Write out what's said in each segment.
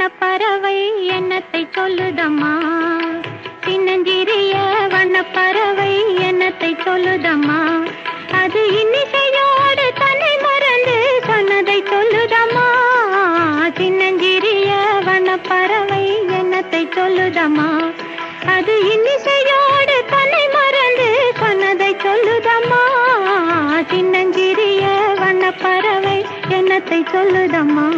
வண்ணப்பறவை எண்ணத்தை சொல்லுதம்மா. சின்னஞ்சிறிய வண்ணப்பறவை எண்ணத்தை சொல்லுதம்மா. அது இன்னிசையோடு தன்னை மறந்து சொன்னதை சொல்லுதம்மா. சின்னஞ்சிறிய வண்ணப்பறவை எண்ணத்தை சொல்லுதம்மா. அது இன்னிசையோடு தன்னை மறந்து சொன்னதை சொல்லுதம்மா. சின்னஞ்சிறிய வண்ணப்பறவை எண்ணத்தை சொல்லுதம்மா.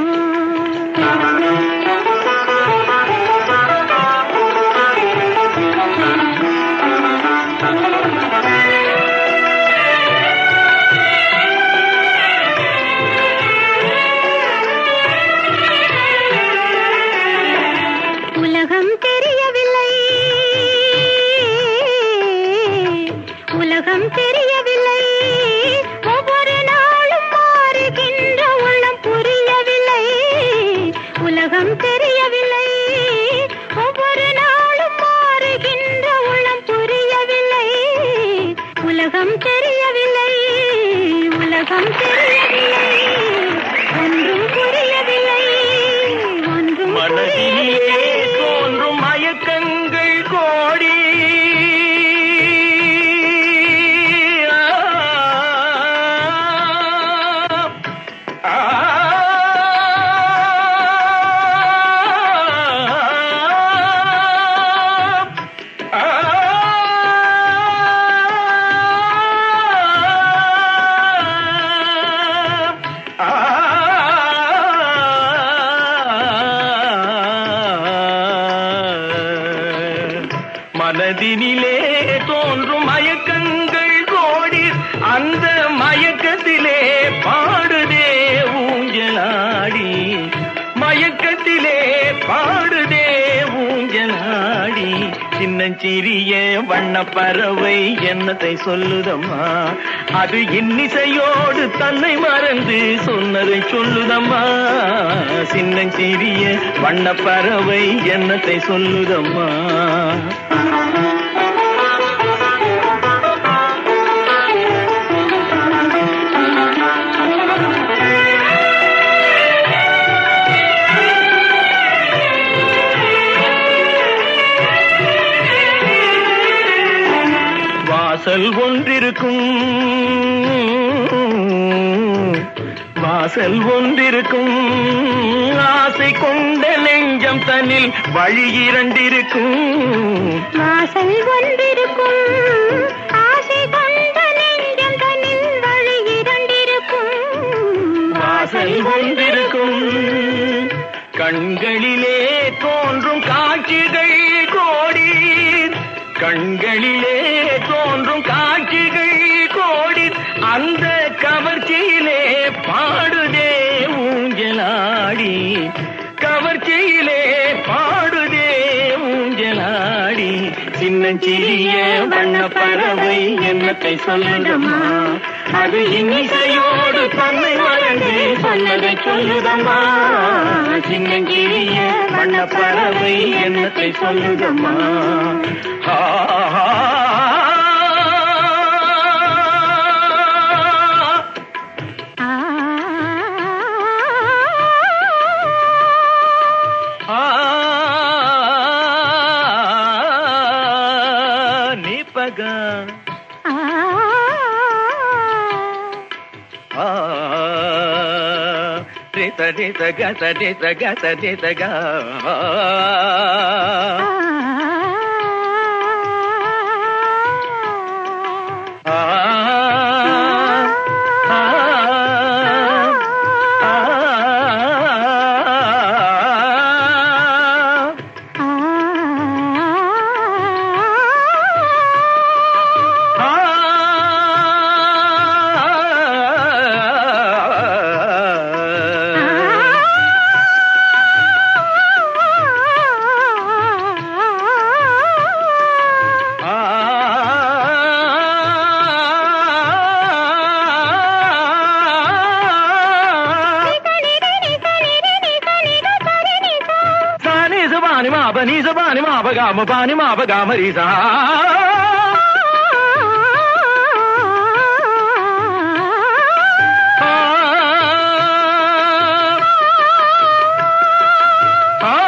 உலகம் தெரியவில்லை, உலகம் தெரியவில்லை, ஒவ்வொரு நாளும் மாறுகின்ற உள்ளம் புரியவில்லை. உலகம் தெரியவில்லை, ஒவ்வொரு நாளும் மாறுகின்ற உள்ளம் புரியவில்லை. உலகம் தெரியவில்லை, உலகம் தெரியவில்லை, ஒன்றும் புரியவில்லை, ஒன்றும் மனதிலே தோன்றும் மயக்கங்கள் கோடி. மனதினிலே தோன்றும் மயக்கங்கள் கோடி, அந்த மயக்கத்திலே பாடுதே ஊஞ்சலாடி. மயக்கத்திலே பாடுதே ஊஞ்சலாடி. சின்னஞ்சிறிய வண்ணப்பறவை எண்ணத்தை சொல்லுதம்மா. அது இன்னிசையோடு தன்னை மறந்து சொன்னதை சொல்லுதம்மா. சின்னஞ்சிறிய வண்ணப்பறவை எண்ணத்தை சொல்லுதம்மா. வாசல் ஒன்றிருக்கும், வாசல் ஒன்றிருக்கும், ஆசை கொண்ட நெஞ்சம் தன்னில் வழி இரண்டிருக்கும். வாசல் ஒன்றிருக்கும், ஆசை கொண்ட நெஞ்சம் தன்னில் வழி இரண்டிருக்கும். வாசல் ஒன்றிருக்கும், கண்களிலே தோன்றும் காட்சிகள் கோடி. கண்களிலே தோன்றும் காட்சிகள் கோடி, அந்த கவர்ச்சியிலே பாடுதே ஊஞ்சலாடி. கவர்ச்சியிலே பாடுதே ஊஞ்சலாடி. சின்னஞ்சிறிய வண்ணப்பறவை எண்ணத்தை சொல்லுதம்மா. அது இன்னிசையோடு தன்னை மறந்து சொன்னதை சொல்லுதம்மா. சின்னஞ்சிறிய வண்ணப்பறவை எண்ணத்தை சொல்லுதம்மா. நிபகா ரித ரித க ரித க ரித க. Bani sa bani ma ba ga ma ri sa. Ah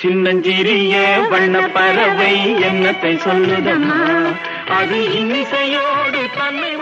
சின்னஞ்சிறிய வண்ண பறவை என்னத்தை சொல்லுதம்மா அது இன்னிசையோடு தன்னை